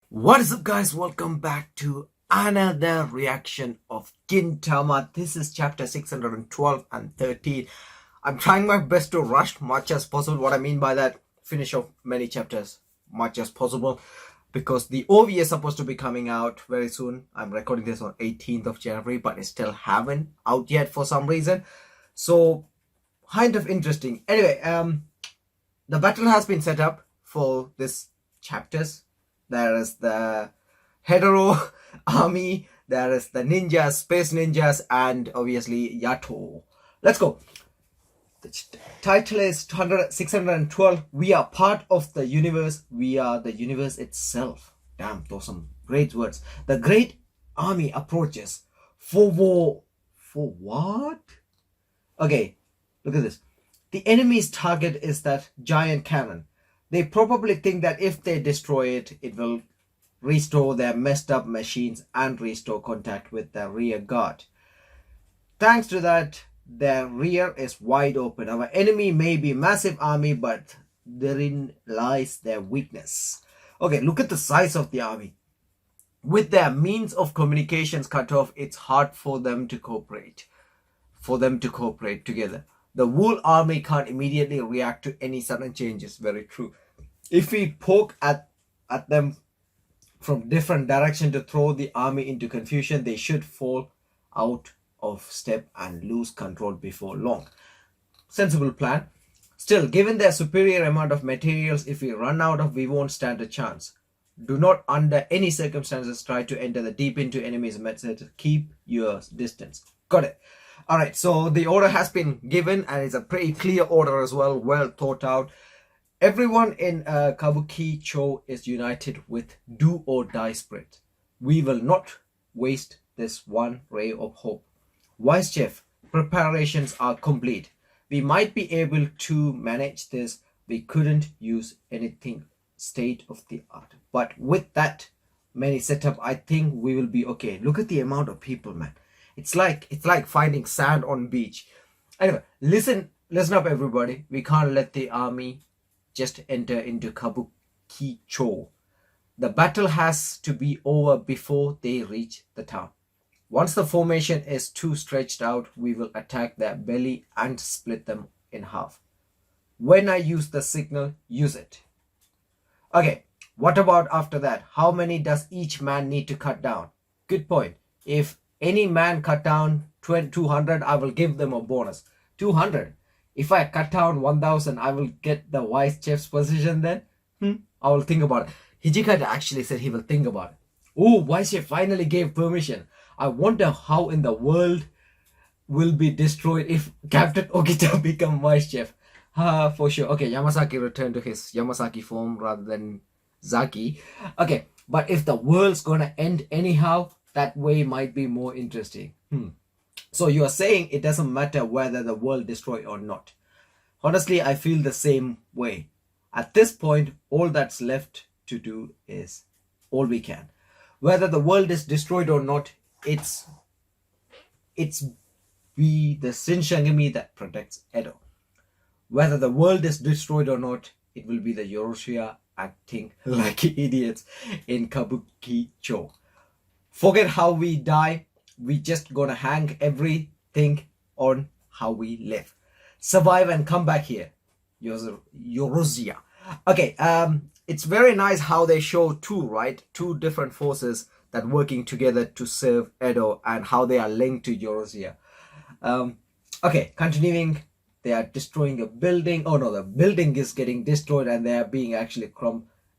What is up, guys? Welcome back to another reaction of Gintama. This is chapter 612 and 13. I'm trying my best to rush much as possible. What I mean by that, finish off many chapters much as possible, because the OV is supposed to be coming out very soon. I'm recording this on 18th of January, but it still haven't out yet for some reason. So kind of interesting. Anyway, the battle has been set up for this chapters. There is the hetero army, there is the ninjas, space ninjas, and obviously Yato. Let's go. The title is 612. We are part of the universe. We are the universe itself. Damn, those are some great words. The great army approaches. For war. For what? Okay, look at this. The enemy's target is that giant cannon. They probably think that if they destroy it, it will restore their messed up machines and restore contact with the rear guard. Thanks to that, their rear is wide open. Our enemy may be massive army, but therein lies their weakness. Okay, look at the size of the army. With their means of communications cut off, it's hard for them to cooperate. Together. The whole army can't immediately react to any sudden changes. Very true. If we poke at them from different direction to throw the army into confusion, they should fall out of step and lose control before long. Sensible plan. Still, given their superior amount of materials, if we run out of, we won't stand a chance. Do not under any circumstances try to enter the deep into enemy's method. Keep your distance. Got it. Alright, so the order has been given, and it's a pretty clear order as well, well thought out. Everyone in Kabukicho is united with do or die spirit. We will not waste this one ray of hope. Vice Chef, preparations are complete. We might be able to manage this. We couldn't use anything state of the art. But with that many setup, I think we will be okay. Look at the amount of people, man. It's like finding sand on beach. Anyway, listen up, everybody. We can't let the army just enter into Kabukicho. The battle has to be over before they reach the town. Once the formation is too stretched out, we will attack their belly and split them in half. When I use the signal, use it. Okay, what about after that? How many does each man need to cut down? Good point. If any man cut down 200, I will give them a bonus. 200. If I cut down 1000, I will get the vice chef's position then? I will think about it. Hijikata actually said he will think about it. Oh, vice chef finally gave permission. I wonder how in the world will be destroyed if Captain Okita become vice chef. For sure. Okay, Yamasaki returned to his Yamasaki form rather than Zaki. Okay, but if the world's gonna end anyhow, that way might be more interesting. So you are saying it doesn't matter whether the world destroyed or not. Honestly, I feel the same way. At this point, all that's left to do is all we can. Whether the world is destroyed or not, it's be the Shinshangami that protects Edo. Whether the world is destroyed or not, it will be the Yorushia acting like idiots in Kabukicho. Forget how we die. We just gonna hang everything on how we live. Survive and come back here. Yorushia. Okay, it's very nice how they show two different forces that working together to serve Edo, and how they are linked to Yorushia. Okay, continuing. They are destroying a building. Oh no, the building is getting destroyed and they are being actually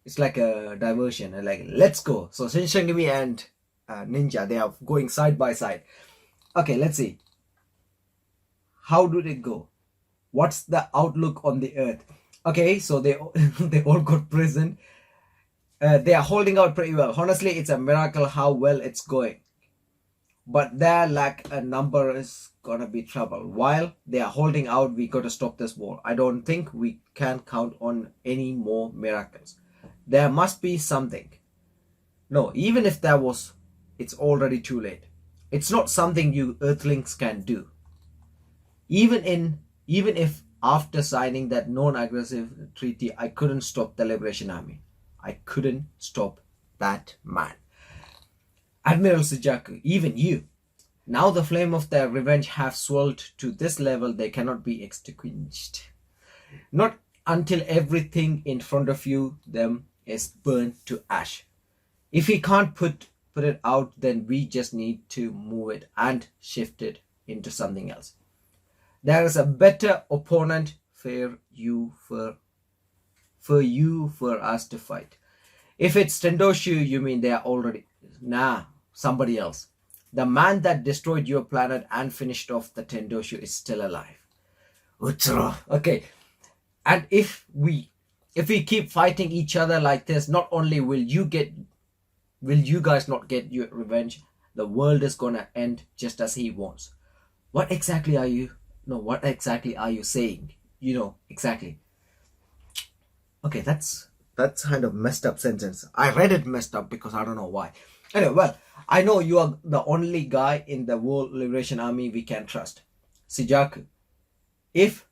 it's like a diversion. And like, let's go. So Shinshangami and Ninja, they are going side by side. Okay, let's see. How do they go? What's the outlook on the earth? Okay, so they all got prisoned. They are holding out pretty well. Honestly, it's a miracle how well it's going. But their lack a number is gonna be trouble. While they are holding out, we gotta stop this war. I don't think we can count on any more miracles. There must be something. No, even if there was, it's already too late. It's not something you earthlings can do. Even if after signing that non-aggressive treaty, I couldn't stop the Liberation Army. I couldn't stop that man. Admiral Sujaku, even you. Now the flame of their revenge have swelled to this level they cannot be extinguished. Not until everything in front of you them is burnt to ash. If we can't put it out, then we just need to move it and shift it into something else. There is a better opponent for us to fight. If it's Tendoshu, you mean they are already... Nah, somebody else. The man that destroyed your planet and finished off the Tendoshu is still alive. Utsura. Okay. And if we keep fighting each other like this, not only will you guys not get your revenge, the world is gonna end just as he wants. What exactly are you saying? Exactly. Okay, that's kind of messed up sentence. I read it messed up because I don't know why. Anyway, well, I know you are the only guy in the World Liberation Army we can trust. Sujaku, if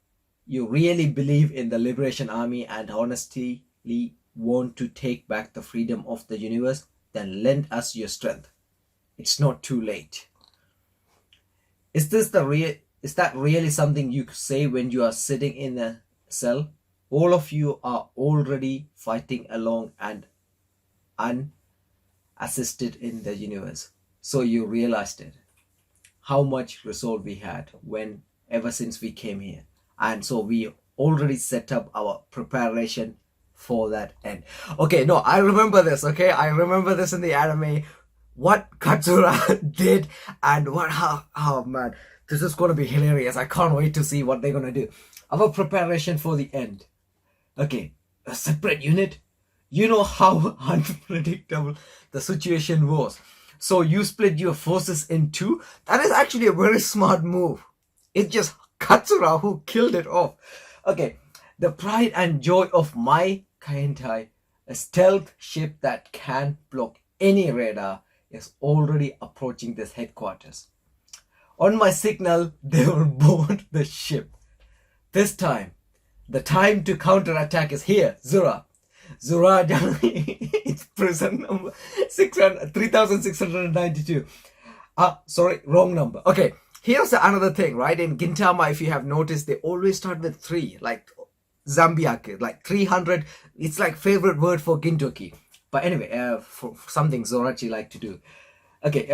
you really believe in the Liberation Army and honestly want to take back the freedom of the universe, then lend us your strength. It's not too late. Is that really something you say when you are sitting in a cell? All of you are already fighting along and unassisted in the universe. So you realized it. How much resolve we had ever since we came here. And so we already set up our preparation for that end. Okay, no, I remember this, okay? I remember this in the anime. What Katsura did and oh man, this is going to be hilarious. I can't wait to see what they're going to do. Our preparation for the end. Okay, a separate unit. You know how unpredictable the situation was. So you split your forces in two. That is actually a very smart move. It's just Katsura who killed it off. Okay, the pride and joy of my Kaintai, a stealth ship that can block any radar, is already approaching this headquarters. On my signal, they will board the ship. This time, the time to counterattack is here, Zura. Zura, it's prison number 3692. Sorry, wrong number. Okay, here's another thing, right? In Gintama, if you have noticed, they always start with 3, like Zambiake, like 300. It's like favorite word for Gintoki. But anyway, for something Zorachi like to do. Okay,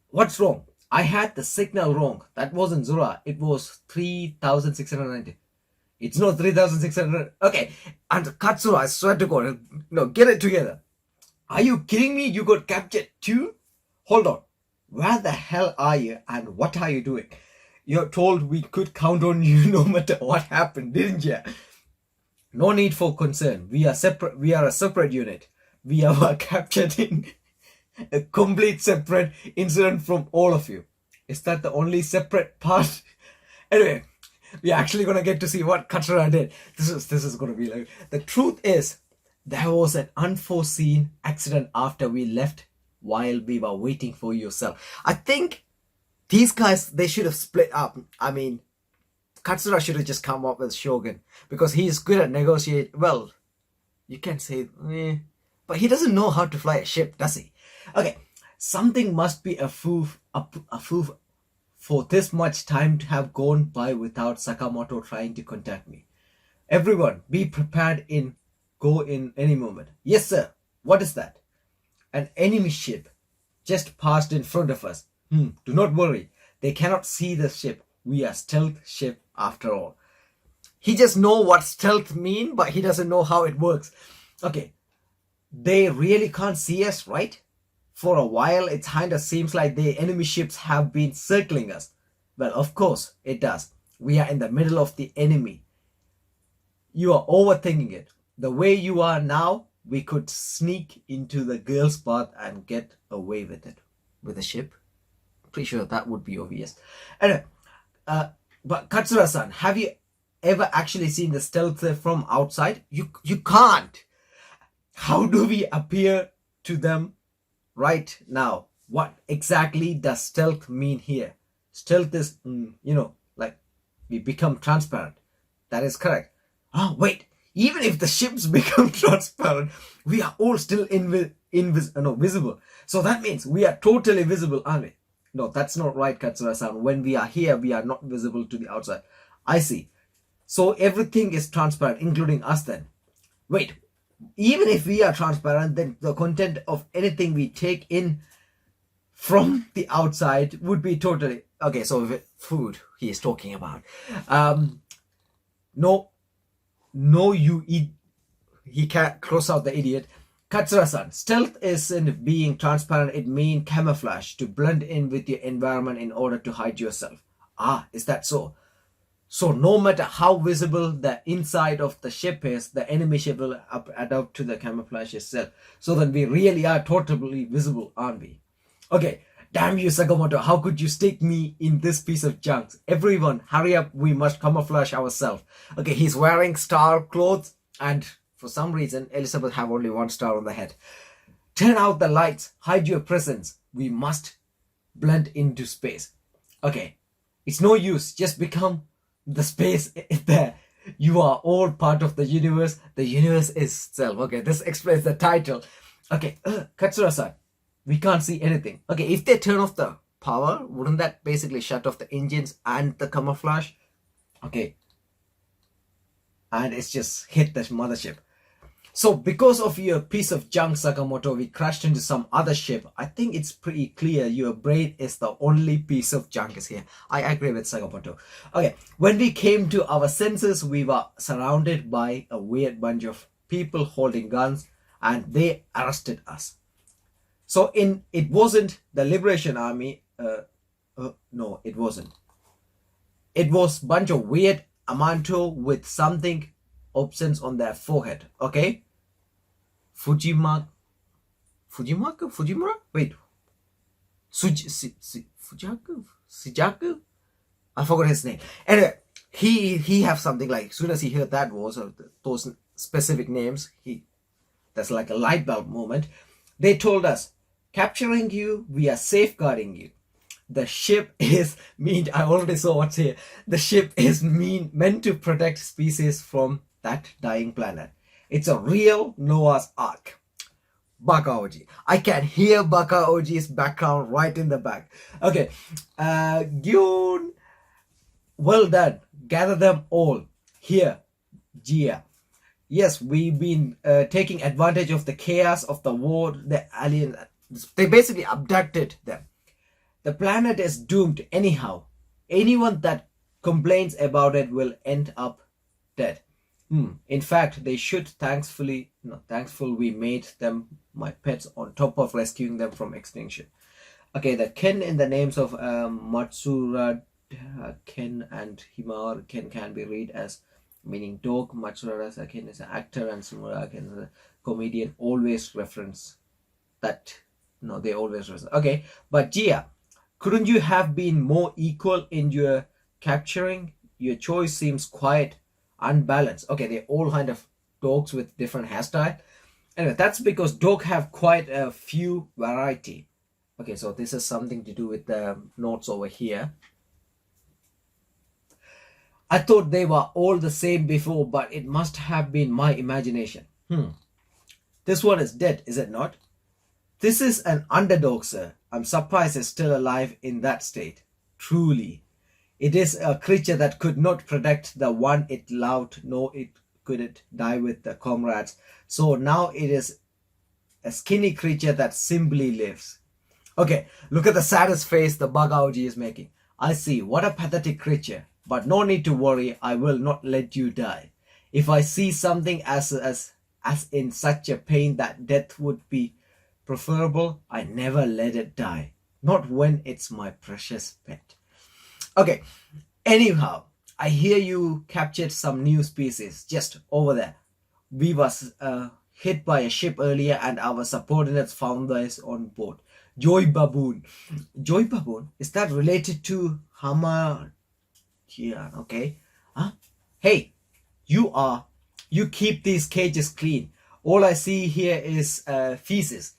what's wrong? I had the signal wrong. That wasn't Zura. It was 3690. It's not 3600. Okay, and Katsura, I swear to God, no, get it together. Are you kidding me? You got captured too? Hold on. Where the hell are you and what are you doing? You're told we could count on you no matter what happened, didn't you? No need for concern. We are separate. We are a separate unit. We are captured in a complete separate incident from all of you. Is that the only separate part? Anyway, we're actually gonna get to see what Katsura did. This is gonna be like, the truth is there was an unforeseen accident after we left while we were waiting for yourself. I think these guys, they should have split up. I mean, Katsura should have just come up with Shogun because he's good at negotiate. Well, you can say, but he doesn't know how to fly a ship, does he? Okay, something must be a foof for this much time to have gone by without Sakamoto trying to contact me. Everyone, be prepared go in any moment. Yes, sir. What is that? An enemy ship just passed in front of us. Do not worry. They cannot see the ship. We are stealth ship after all. He just know what stealth mean, but he doesn't know how it works. Okay. They really can't see us, right? For a while, it kind of seems like the enemy ships have been circling us. Well, of course, it does. We are in the middle of the enemy. You are overthinking it. The way you are now, we could sneak into the girls' bath and get away with it. With a ship? Pretty sure that would be obvious. Anyway, but Katsura-san, have you ever actually seen the stealth from outside? You can't. How do we appear to them right now? What exactly does stealth mean here? Stealth is, like we become transparent. That is correct. Oh, wait. Even if the ships become transparent, we are all still visible. So that means we are totally visible, aren't we? No, that's not right, Katsura-san. When we are here, we are not visible to the outside. I see. So everything is transparent, including us then. Wait, even if we are transparent, then the content of anything we take in from the outside would be totally... Okay, so food he is talking about. No, you eat... He can't cross out the idiot. Katsura-san, stealth isn't being transparent, it means camouflage, to blend in with your environment in order to hide yourself. Ah, is that so? So no matter how visible the inside of the ship is, the enemy ship will adapt to the camouflage itself. So then we really are totally visible, aren't we? Okay, damn you, Sakamoto, how could you stick me in this piece of junk? Everyone, hurry up, we must camouflage ourselves. Okay, he's wearing star clothes, and for some reason, Elizabeth have only one star on the head. Turn out the lights, hide your presence. We must blend into space. Okay, it's no use, just become the space there. You are all part of the universe. The universe is self. Okay, this explains the title. Okay, Katsura-san, we can't see anything. Okay, if they turn off the power, wouldn't that basically shut off the engines and the camouflage? Okay, and it's just hit the mothership. So because of your piece of junk, Sakamoto, we crashed into some other ship. I think it's pretty clear your brain is the only piece of junk is here. I agree with Sakamoto. Okay, when we came to our senses, we were surrounded by a weird bunch of people holding guns, and they arrested us. So it wasn't the Liberation Army. No, it wasn't. It was bunch of weird Amanto with something options on their forehead. Okay, Fujimura? Wait, Sujaku? I forgot his name. Anyway, he have something like, as soon as he heard that words or those specific names, that's like a light bulb moment. They told us, capturing you, we are safeguarding you. The ship is I already saw what's here. The ship is meant to protect species from that dying planet. It's a real Noah's Ark. Baka Oji. I can hear Baka Oji's background right in the back. Okay. Gyun. Well done. Gather them all. Here. Gia. Yes, we've been taking advantage of the chaos of the war. The alien... They basically abducted them. The planet is doomed anyhow. Anyone that complains about it will end up dead. In fact, they should thankful we made them my pets on top of rescuing them from extinction. Okay, the Ken in the names of Matsura Ken and Himawari Ken can be read as meaning dog. Matsura Ken is an actor and Sumura Ken is a comedian. Always reference that. No, they always reference. Okay, but Gia, couldn't you have been more equal in your capturing? Your choice seems quite unbalanced. Okay, they're all kind of dogs with different hairstyle. Anyway, that's because dogs have quite a few variety. Okay, so this is something to do with the notes over here. I thought they were all the same before, but it must have been my imagination. This one is dead, is it not? This is an underdog, sir. I'm surprised it's still alive in that state. Truly. It is a creature that could not protect the one it loved, nor it couldn't die with the comrades. So now it is a skinny creature that simply lives. Okay, look at the saddest face the Bagaoji is making. I see, what a pathetic creature. But no need to worry, I will not let you die. If I see something as in such a pain that death would be preferable, I never let it die. Not when it's my precious pet. Okay, anyhow, I hear you captured some new species just over there. We was hit by a ship earlier and our subordinates found this on board. Joy Baboon. Joy Baboon? Is that related to Hama? Yeah, okay. Huh? Hey, you keep these cages clean. All I see here is feces.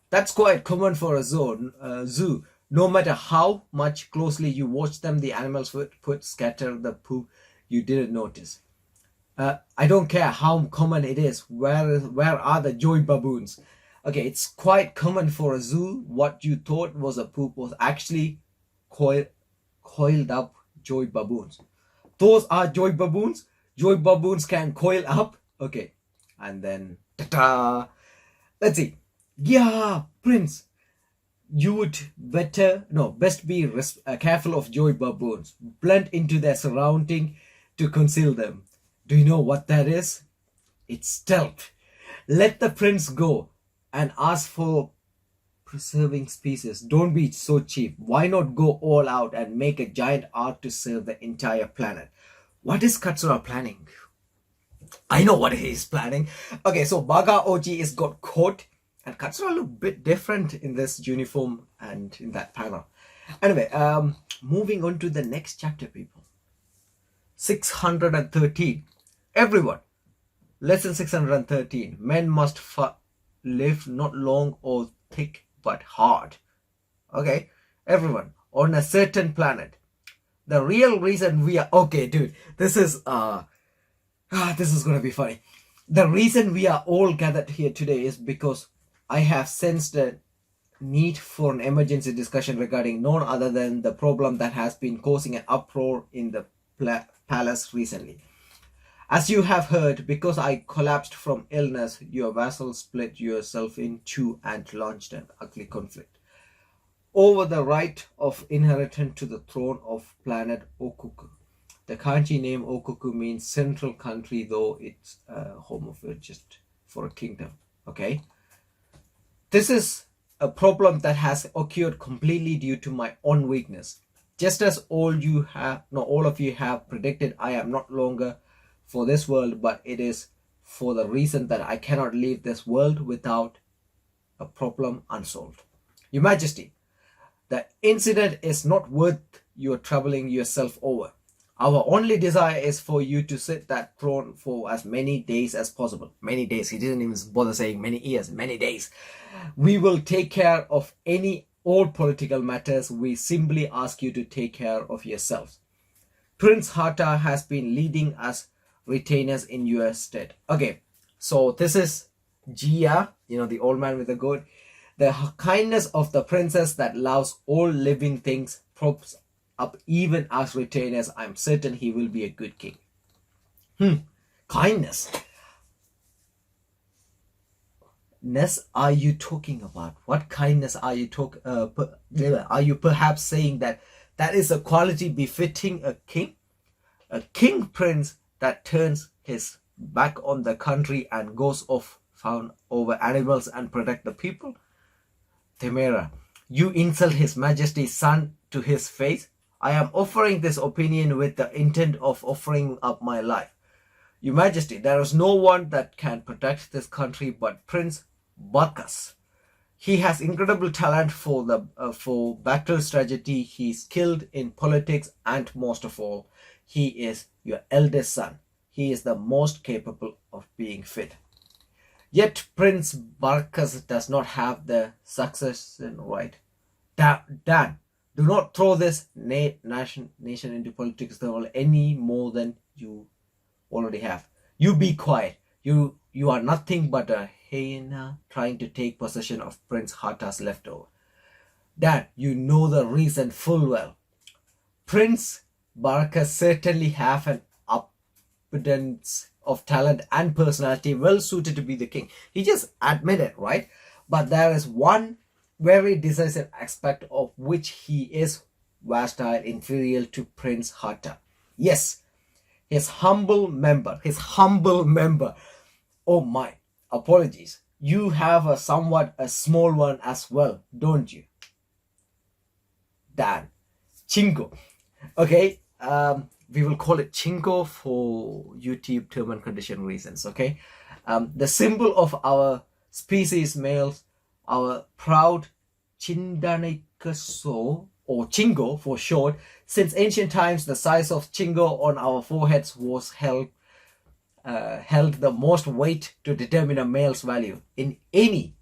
That's quite common for a zoo. No matter how much closely you watch them, the animals would scatter the poop you didn't notice. I don't care how common it is. Where are the joy baboons? Okay, it's quite common for a zoo. What you thought was a poop was actually coiled up joy baboons. Those are joy baboons. Joy baboons can coil up. Okay, and then ta-da. Let's see. Yeah, Prince, you would best be careful of joy baboons. Blend into their surrounding to conceal them. Do you know what that is? It's stealth. Let the prince go and ask for preserving species. Don't be so cheap. Why not go all out and make a giant ark to serve the entire planet? What is Katsura planning? I know what he's planning. Okay, so Baga Oji is got caught, and Katsura look a bit different in this uniform and in that panel. Anyway, moving on to the next chapter, people. 613. Everyone, lesson 613. Men must live not long or thick but hard. Okay, everyone, on a certain planet. The real reason we are okay, dude. This is gonna be funny. The reason we are all gathered here today is because I have sensed a need for an emergency discussion regarding none other than the problem that has been causing an uproar in the palace recently. As you have heard, because I collapsed from illness, your vassal split yourself in two and launched an ugly conflict over the right of inheritance to the throne of planet Okuku. The kanji name Okuku means central country, though it's home of it just for a kingdom. Okay, this is a problem that has occurred completely due to my own weakness. Just as all of you have predicted, I am not longer for this world, but it is for the reason that I cannot leave this world without a problem unsolved. Your Majesty, the incident is not worth your troubling yourself over. Our only desire is for you to sit that throne for as many days as possible. Many days. He didn't even bother saying many years. Many days. We will take care of all political matters. We simply ask you to take care of yourselves. Prince Hata has been leading us retainers in your stead. Okay, so this is Jia, the old man with the goat. The kindness of the princess that loves all living things props up even as retainers. I'm certain he will be a good king. Kindness. Are you talking about? What kindness are you talking? Are you perhaps saying that is a quality befitting a king? A king prince that turns his back on the country and goes off found over animals and protect the people? Temera, you insult his majesty's son to his face. I am offering this opinion with the intent of offering up my life. Your Majesty, there is no one that can protect this country but Prince Bacchus. He has incredible talent for battle strategy. He's skilled in politics, and most of all, he is your eldest son. He is the most capable of being fit. Yet Prince Bacchus does not have the succession right. Dan, do not throw this nation into politics any more than you already have. You be quiet. You are nothing but a hyena trying to take possession of Prince Hata's leftover. Dan, you know the reason full well. Prince Bacchus certainly have an abundance of talent and personality well suited to be the king. He just admitted, right? But there is one very decisive aspect of which he is vastly inferior to Prince Hata. Yes, his humble member. Oh my, apologies. You have a small one as well, don't you? Dan. Chinko. Okay, we will call it Chinko for YouTube term and condition reasons, okay? The symbol of our species males, our proud Chindanikaso, or Chingo for short. Since ancient times, the size of Chingo on our foreheads was held the most weight to determine a male's value. In any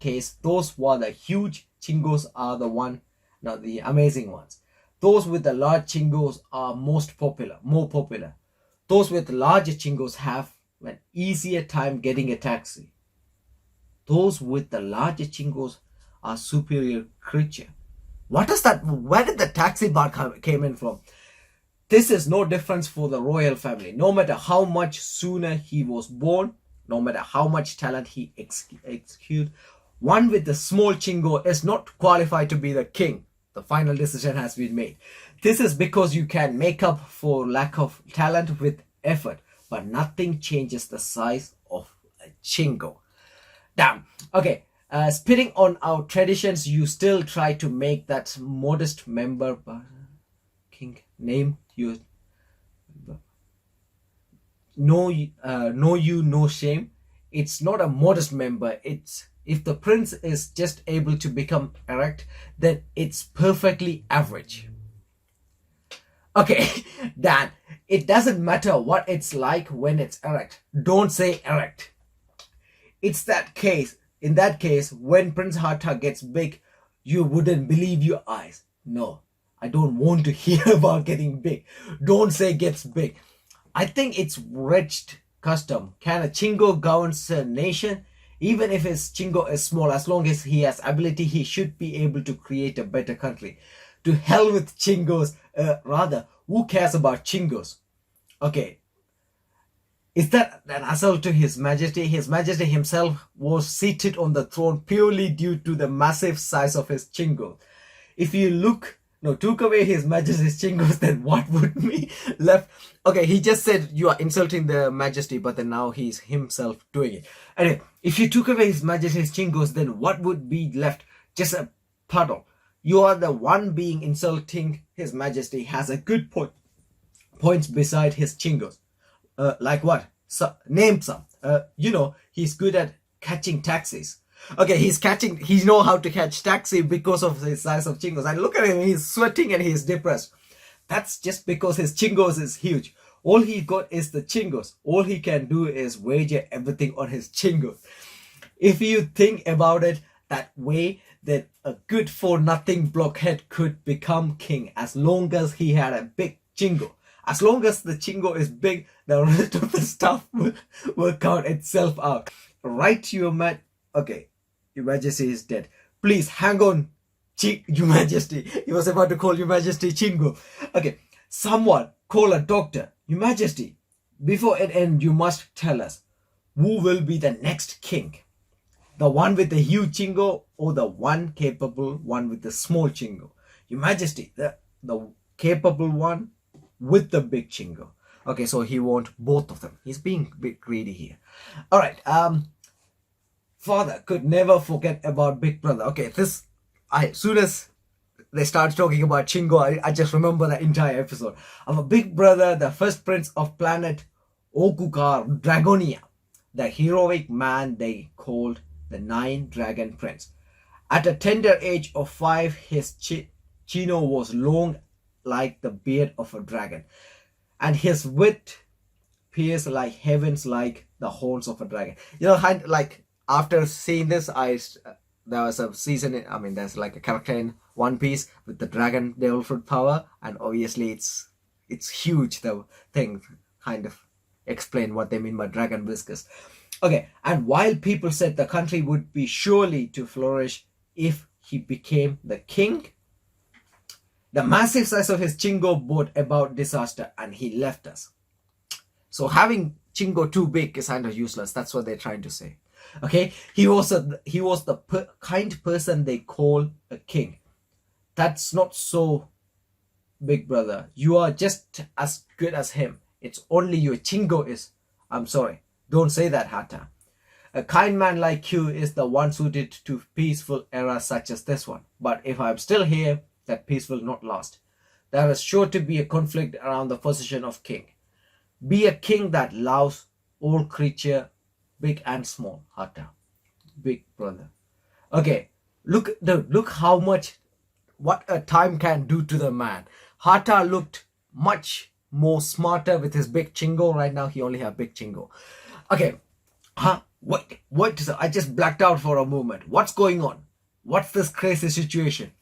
case, those who are the huge Chingos are the amazing ones. Those with the large Chingos are more popular. Those with larger chingos have an easier time getting a taxi. Those with the larger chingos are superior creature. What is that? Where did the taxi bar came in from? This is no difference for the royal family. No matter how much sooner he was born, no matter how much talent he execute, one with the small chingo is not qualified to be the king. The final decision has been made. This is because you can make up for lack of talent with effort, but nothing changes the size of a chingo. Damn. Okay. Spitting on our traditions, you still try to make that modest member, king, name you. No, no shame. It's not a modest member. It's if the prince is just able to become erect, then it's perfectly average. Okay, Dan, it doesn't matter what it's like when it's erect. Don't say erect. It's that case. In that case, when Prince Hatta gets big, you wouldn't believe your eyes. No, I don't want to hear about getting big. Don't say gets big. I think it's wretched custom. Can a chingo govern a nation? Even if his chingo is small, as long as he has ability, he should be able to create a better country. To hell with chingos. Rather, who cares about chingos? Okay, is that an assault to His Majesty? His Majesty himself was seated on the throne purely due to the massive size of his chingo. If you took away His Majesty's chingos, then what would be left? Okay, he just said you are insulting the Majesty, but then now he's himself doing it. Anyway, if you took away His Majesty's chingos, then what would be left? Just a puddle. You are the one being insulting His Majesty has a good points beside his chingos. Like what? So, name some. He's good at catching taxis. Okay, he know how to catch taxi because of his size of chingos. And look at him, he's sweating and he's depressed. That's just because his chingos is huge. All he got is the chingos. All he can do is wager everything on his chingos. If you think about it that way, then a good for nothing blockhead could become king as long as he had a big chingo. As long as the chingo is big, the rest of the stuff will work out itself out. Right, Your Okay, Your Majesty is dead. Please hang on, Your Majesty. He was about to call Your Majesty Chingo. Okay, someone call a doctor. Your Majesty, before it ends, you must tell us who will be the next king. The one with the huge chingo or the one capable one with the small chingo? Your Majesty, the capable one with the big chingo. Okay, so he wants both of them. He's being a bit greedy here. All right. Father could never forget about Big Brother. Okay, as soon as they start talking about chingo, I just remember the entire episode. Our Big Brother, the first prince of planet Okukar Dragonia, the heroic man they called the Nine Dragon Prince. At a tender age of 5, his chino was long like the beard of a dragon, and his wit pierced like heavens like the horns of a dragon. Like after seeing this, there was a season, there's like a character in One Piece with the dragon devil fruit power, and obviously it's huge. The thing kind of explain what they mean by dragon whiskers. Okay, and while people said the country would be surely to flourish if he became the king, the massive size of his chingo brought about disaster and he left us. So having chingo too big is kind of useless. That's what they're trying to say. Okay, he was the kind person they call a king. That's not so, Big Brother. You are just as good as him. It's only your chingo is. I'm sorry. Don't say that, Hatta. A kind man like you is the one suited to peaceful eras such as this one. But if I'm still here, that peace will not last. There is sure to be a conflict around the position of king. Be a king that loves all creature, big and small, Hatta. Big Brother. Okay, look what a time can do to the man. Hatta looked much more smarter with his big chingo. Right now, he only have big chingo. Okay, what? I just blacked out for a moment. What's going on? What's this crazy situation?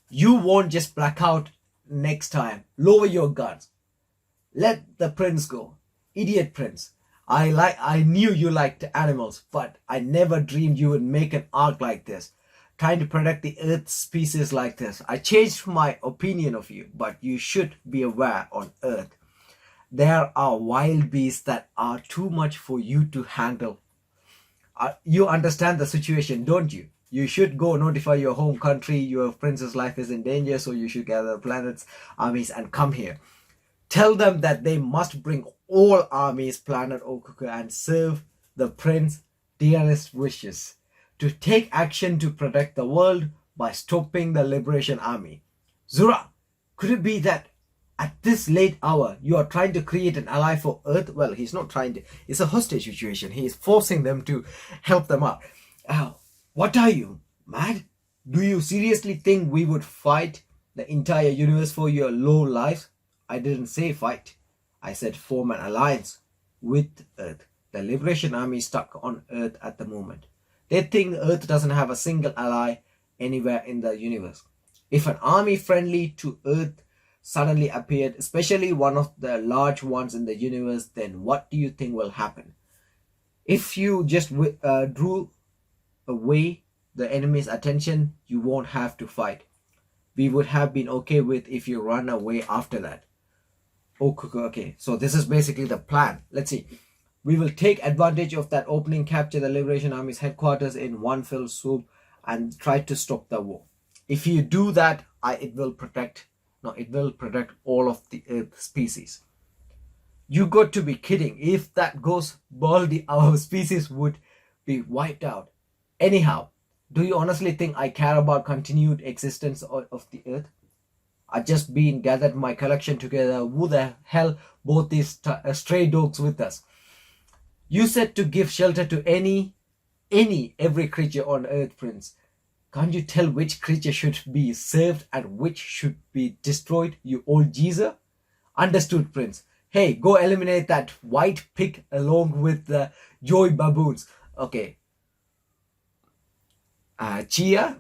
You won't just black out next time. Lower your guns. Let the prince go. Idiot prince. I knew you liked animals, but I never dreamed you would make an arc like this, trying to protect the earth species like this. I changed my opinion of you, but you should be aware on earth. There are wild beasts that are too much for you to handle. You understand the situation, don't you? You should go notify your home country your prince's life is in danger, so you should gather planets, armies, and come here. Tell them that they must bring all armies planet Okuka and serve the prince's dearest wishes. To take action to protect the world by stopping the Liberation Army. Zura, could it be that at this late hour you are trying to create an ally for Earth? Well, he's not trying to. It's a hostage situation. He is forcing them to help them out. What are you, mad? Do you seriously think we would fight the entire universe for your low lives? I didn't say fight. I said form an alliance with Earth. The Liberation Army is stuck on Earth at the moment. They think Earth doesn't have a single ally anywhere in the universe. If an army friendly to Earth suddenly appeared, especially one of the large ones in the universe, then what do you think will happen? If you just drew away the enemy's attention, you won't have to fight. We would have been okay with if you run away after that. Okay, so this is basically the plan. Let's see. We will take advantage of that opening, capture the Liberation Army's headquarters in one fell swoop, and try to stop the war. If you do that, it will protect all of the Earth species. You got to be kidding. If that goes baldy, our species would be wiped out. Anyhow, do you honestly think I care about continued existence of the Earth? I just been gathered my collection together. Who the hell bought these stray dogs with us? You said to give shelter to every creature on Earth, Prince. Can't you tell which creature should be served and which should be destroyed, you old geezer? Understood, Prince. Hey, go eliminate that white pig along with the joy baboons. Okay. Chia,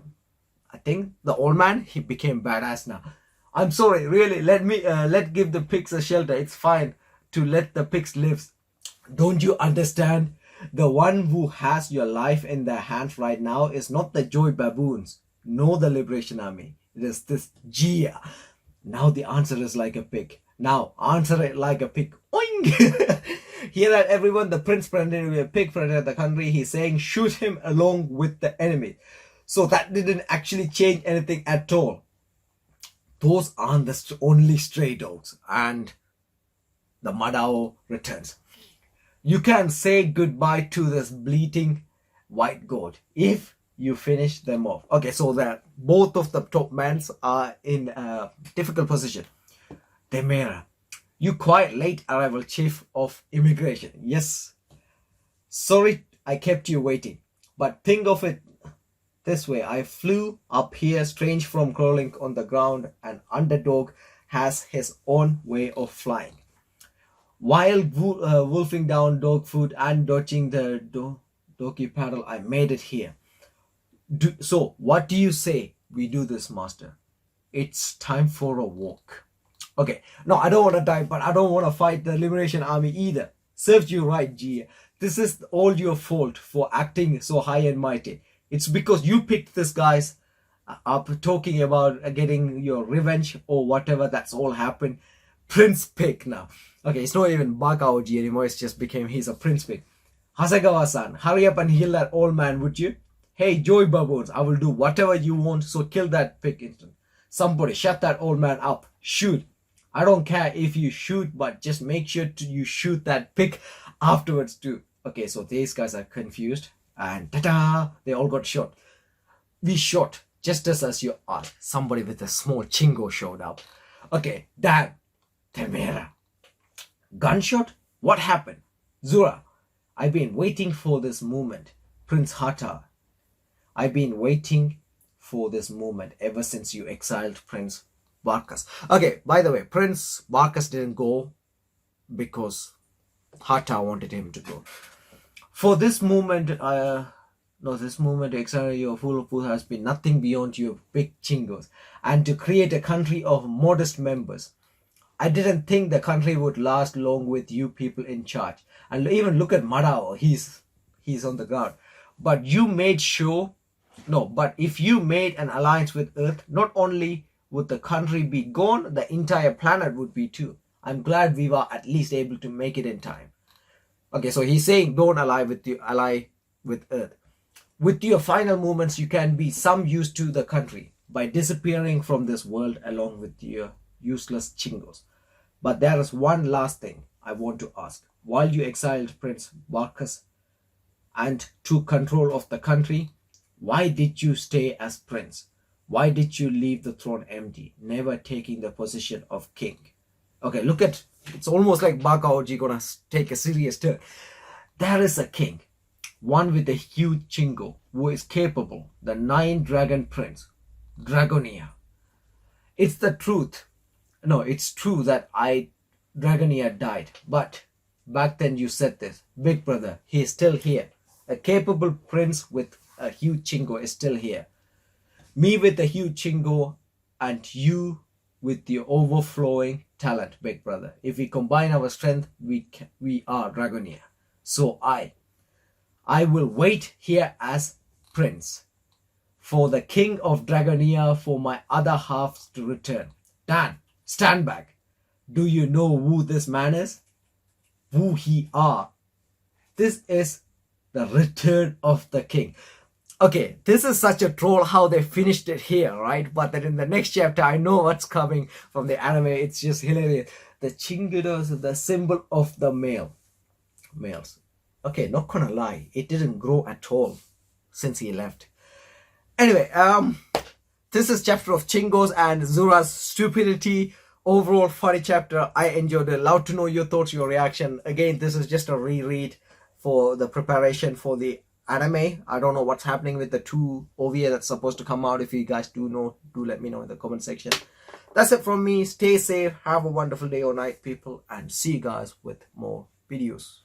I think the old man, he became badass now. I'm sorry, really, let give the pigs a shelter. It's fine to let the pigs live. Don't you understand? The one who has your life in their hands right now is not the joy baboons, nor the Liberation Army. It is this Gia. Now the answer is like a pig. Now answer it like a pig. Oink! Hear that, everyone? The prince pretended a pig threatened the country. He's saying shoot him along with the enemy. So that didn't actually change anything at all. Those aren't the only stray dogs. And the Madao returns. You can say goodbye to this bleating white goat if you finish them off. Okay, so that both of the top men are in a difficult position. Demera, you quite late arrival, chief of immigration. Yes. Sorry I kept you waiting. But think of it this way. I flew up here strange from crawling on the ground. An underdog has his own way of flying. While wolfing down dog food and dodging the doggy paddle, I made it here. So, what do you say we do this, master? It's time for a walk. Okay, no, I don't want to die, but I don't want to fight the Liberation Army either. Served you right, G. This is all your fault for acting so high and mighty. It's because you picked this guys up talking about getting your revenge or whatever. That's all happened. Prince Pig now. Okay, it's not even Bakaoji anymore. It's just became he's a Prince Pig. Hasegawa-san, hurry up and heal that old man, would you? Hey, Joy Baboons, I will do whatever you want, so kill that pig instant. Somebody shut that old man up. Shoot. I don't care if you shoot, but just make sure you shoot that pig afterwards too. Okay, so these guys are confused. And ta-da! They all got shot. We shot just as you are. Somebody with a small Chinko showed up. Okay, damn. Temera. Gunshot? What happened? Zura, I've been waiting for this moment. Prince Hata, I've been waiting for this moment ever since you exiled Prince Barkas. Okay, by the way, Prince Barkas didn't go because Hata wanted him to go. For this moment, this moment to exile your fool of food has been nothing beyond your big chingos and to create a country of modest members. I didn't think the country would last long with you people in charge. And even look at Madao, he's on the ground. But you made sure, no, but if you made an alliance with Earth, not only would the country be gone, the entire planet would be too. I'm glad we were at least able to make it in time. Okay, so he's saying don't ally with Earth. With your final movements, you can be some use to the country by disappearing from this world along with your useless chingos. But there is one last thing I want to ask. While you exiled Prince Barkas and took control of the country, why did you stay as prince? Why did you leave the throne empty, never taking the position of king? Okay, look at, it's almost like Bakaoji gonna take a serious turn. There is a king, one with a huge chingo, who is capable, the 9-dragon prince, Dragonia. It's the truth. No, it's true that Dragonia died, but back then you said this. Big brother, he is still here. A capable prince with a huge chingo is still here. Me with a huge chingo and you with your overflowing talent, big brother. If we combine our strength, we are Dragonia. So I will wait here as prince for the king of Dragonia, for my other halves to return. Dan, stand back. Do you know who this man is? Who he are? This is the return of the king. Okay, this is such a troll how they finished it here, right? But then in the next chapter, I know what's coming from the anime. It's just hilarious. The chingudos, the symbol of the males. Okay, not gonna lie, it didn't grow at all since he left. Anyway, this is chapter of Chingos and Zura's stupidity. Overall funny chapter. I enjoyed it. Love to know your thoughts, your reaction. Again, this is just a reread for the preparation for the anime. I don't know what's happening with the 2 OVA that's supposed to come out. If you guys do know, do let me know in the comment section. That's it from me. Stay safe. Have a wonderful day or night, people, and see you guys with more videos.